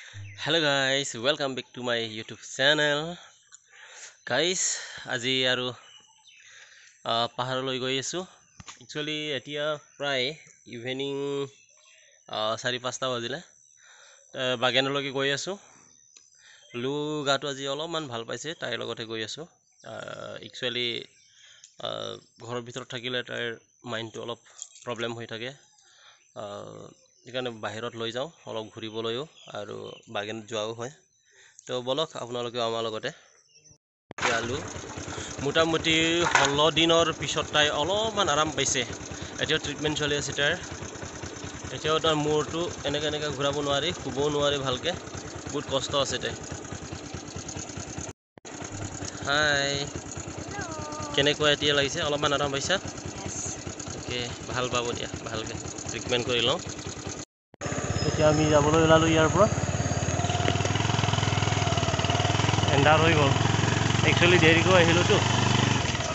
Hello guys, welcome back to my YouTube channel. Guys, আজি আৰু পাহাৰলৈ গৈ আছো। Actually এতিয়া প্ৰায় ইভিনিং 4-5টা বাজিলে। বাগানলৈকে গৈ আছো। লু গাটো আজি অলপমান ভাল পাইছে, তাইৰ লগতে গৈ আছো। Actually ঘৰৰ ভিতৰত থাকিলে তাইৰ মাইণ্ডটো অলপ প্ৰব্লেম হৈ থাকে। সেইকাৰণে বাহিৰত লৈ যাওঁ অলপ ঘূৰিবলৈও আৰু বাগানত যোৱাও হয়। তো বলক আপোনালোকে আমাৰ লগতে আলু মোটামুটি 16 দিনৰ পিছত তাই অলপমান আৰাম পাইছে। এতিয়া ট্ৰিটমেণ্ট চলি আছে তাইৰ। এতিয়াও তাৰ মূৰটো এনেকৈ ঘূৰাব নোৱাৰি, শুবও নোৱাৰি ভালকৈ, বহুত কষ্ট আছে তাই। হাই, কেনেকুৱা এতিয়া লাগিছে? অলপমান আৰাম পাইছা? অ'কে, ভাল পাব দিয়া, ভালকৈ ট্ৰিটমেণ্ট কৰি লওঁ। এতিয়া আমি যাবলৈ ওলালোঁ ইয়াৰ পৰা। এন্ধাৰ হৈ গ'ল। একচুৱেলি দেৰিকৈ আহিলোঁতো,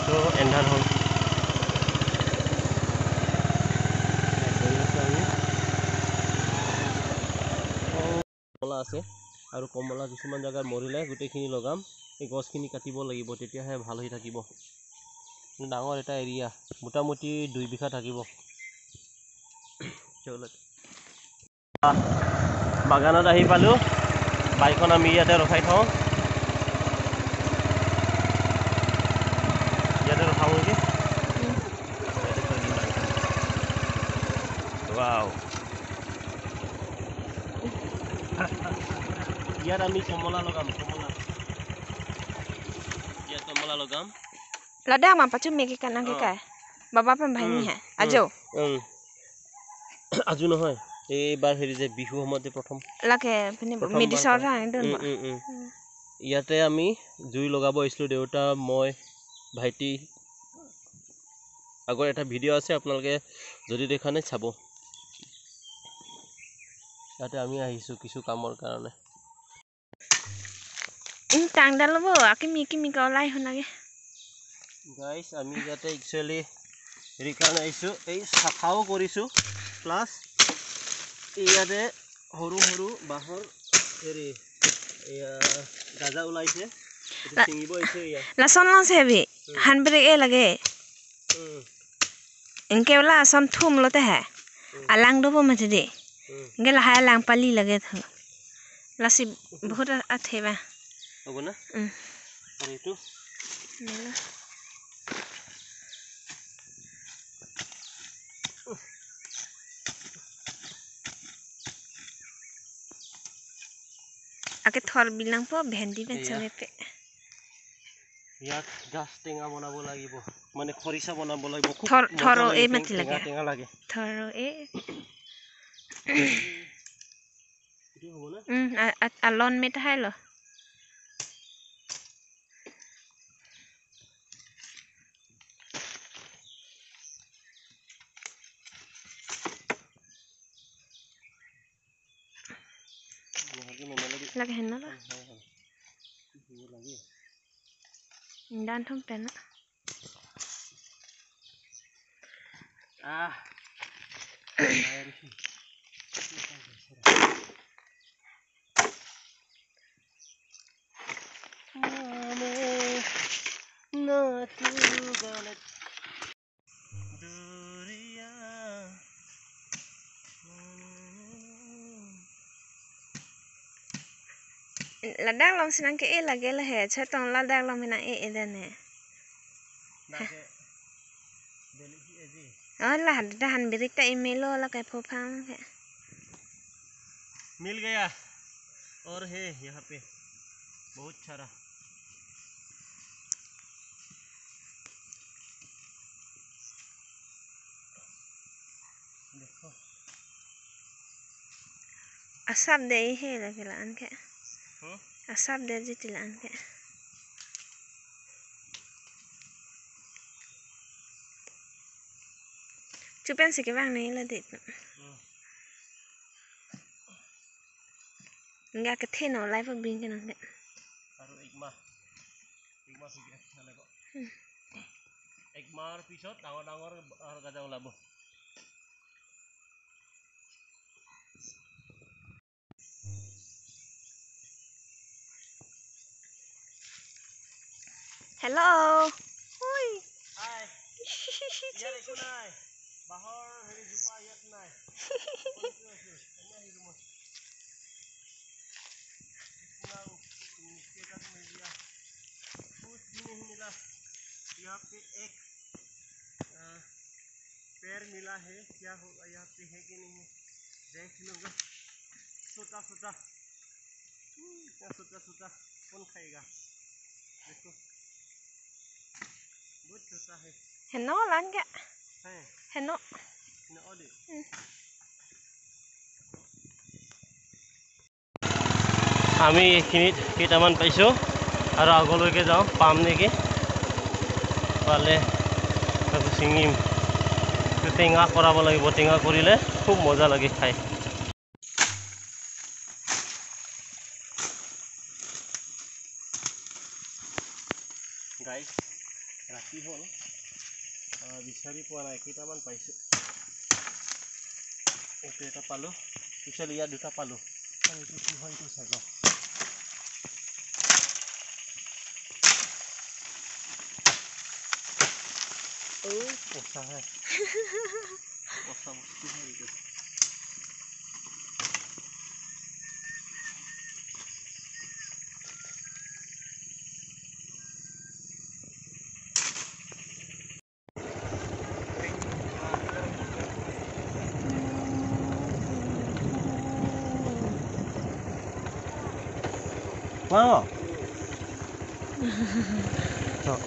তো এন্ধাৰ হ'ল। কমলা আছে আৰু কমলা কিছুমান জেগাত মৰিলে গোটেইখিনি লগাম। এই গছখিনি কাটিব লাগিব, তেতিয়াহে ভাল হৈ থাকিব। ডাঙৰ এটা এৰিয়া, মোটামুটি 2 বিঘা থাকিব। বাগানত আহি পালোঁ। বাইকখন আমি ইয়াতে ৰখাই থওঁ। ইয়াতে ৰখাওঁ নেকি? ৱাও, ইয়াত আমি কমলা লগাম। ইয়াত কমলা লগাম। Lada mah pacu megi kana kai. Baba pembanyi ha. Ajo. আজু নহয়, এইবাৰ হেৰি যে বিহু সময়তে প্ৰথম Lake medisor ha ndon ba. ইয়াতে আমি জুই লগাব আহিছিলোঁ, দেউতা, মই, ভাইটি। আগৰ এটা ভিডিঅ' আছে, আপোনালোকে যদি দেখা নাই চাব। ইয়াতে আমি আহিছোঁ কিছু কামৰ কাৰণে। Tangdal lo aki mi kolai honage. গাইছ, আমি ইয়াতে একচুৱেলি হেৰি কাৰণে আহিছোঁ, এই চাফাও কৰিছোঁ, প্লাছ ইয়াতে সৰু সৰু বাঁহৰ হেৰি এয়া গাজা ওলাইছে, ছিঙিব আহিছে। Lason lang sebi. Handbrake lage. Inke wala son thum lo te hai. Alang do po mati de. Inke la hai alang pali lage tho. Lasi bahut athe ba. হ'ব না? আৰু এইটো Ake thor bilang po bhendi ben chame pe. ইয়াত গাছ টেঙা বনাব লাগিব, মানে খৰিচা বনাব লাগিব। Thoro e mati lage. টেঙা লাগে। Thoro e. এইটো হ'ব না? Alon met hai lo. Lage henna lo. Dan thong tena. Ladang lam sinang ke e lage la hai, chatong ladang lam hina e edane. Allah dahan birik ta imelo la kai phofang ke. मिल गया और है यहाँ पे बहुत सारा। देखो Asap de he lage la an ke. Asap de jiti la an ke. Chupen se ke bang nei la dit. Nga ke the no lai phok bin ke nang ke. আৰু একমাহ ফিকি লাগিব। একমাহৰ পিছত ডাঙৰ গাজা ওলাব। হেল্ল' ঐ यहाँ पे एक पेड़ मिला है, क्या होगा यहाँ पे है कि नहीं देख लोगे। छोटा छोटा इतना छोटा छोटा कौन खाएगा, देखो बहुत छोटा है। হেনো লাংগে है হেনো আমি এইখিনিত কেইটামান পাইছোঁ আৰু আগলৈকে যাওঁ পাম নেকি, পালে ছিঙিম। টেঙা কৰাব লাগিব, টেঙা কৰিলে খুব মজা লাগে খাই। গাইজ ৰাতি হ'ল, বিচাৰি পোৱা নাই, কেইটামান পাইছোঁ। এইটো এটা পালোঁ, পিছত ইয়াত দুটা পালোঁ। এইটো কি হয় এইটো চাই লওঁ। পচা হয়, পচা বস্তু হয় এইটো।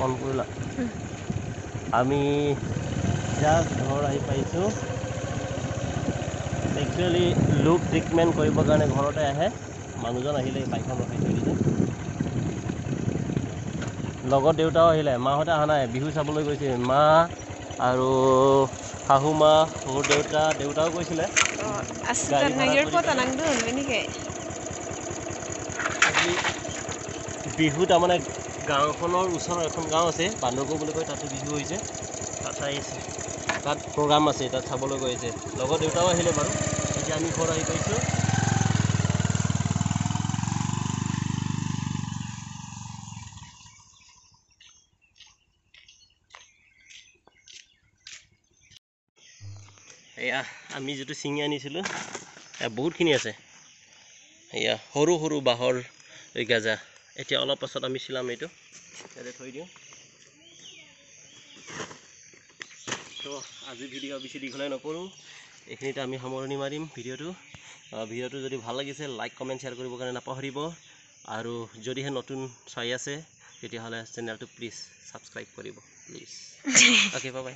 অন কৰিলা, আমি জাষ্ট ঘৰ আহি পাইছোঁ। একচুৱেলি লুক ট্ৰিটমেণ্ট কৰিবৰ কাৰণে ঘৰতে আহে, মানুহজন আহিলে বাইকখন ৰখাই থৈ দিছে। লগত দেউতাও আহিলে, মাহঁতে অহা নাই, বিহু চাবলৈ গৈছে। মা আৰু শাহু মা, মোৰ দেউতাও গৈছিলে। বিহু তাৰমানে গাঁওখনৰ ওচৰৰ এখন গাঁও আছে, বান্দৰগৌ বুলি কয়, তাতে বিহু হৈছে। তাত আহিছে, তাত প্ৰগ্ৰাম আছে, তাত চাবলৈ গৈ আছে। লগত দেউতাও আহিলে বাৰু। এতিয়া আমি ঘৰ আহি পাইছোঁ। এয়া আমি যিটো ছিঙি আনিছিলোঁ, এয়া বহুতখিনি আছে। এয়া সৰু সৰু বাঁহৰ এই গাজা। এতিয়া অলপ পাছত আমি চিলাম, এইটো ইয়াতে থৈ দিওঁ। তো আজি ভিডিঅ' বেছি দীঘলীয়া নকৰোঁ, এইখিনিতে আমি সামৰণি মাৰিম ভিডিঅ'টো যদি ভাল লাগিছে লাইক কমেণ্ট শ্বেয়াৰ কৰিবৰ কাৰণে নাপাহৰিব। আৰু যদিহে নতুন চাই আছে তেতিয়াহ'লে চেনেলটো প্লিজ ছাবস্ক্ৰাইব কৰিব প্লিজ। Okay, bye bye.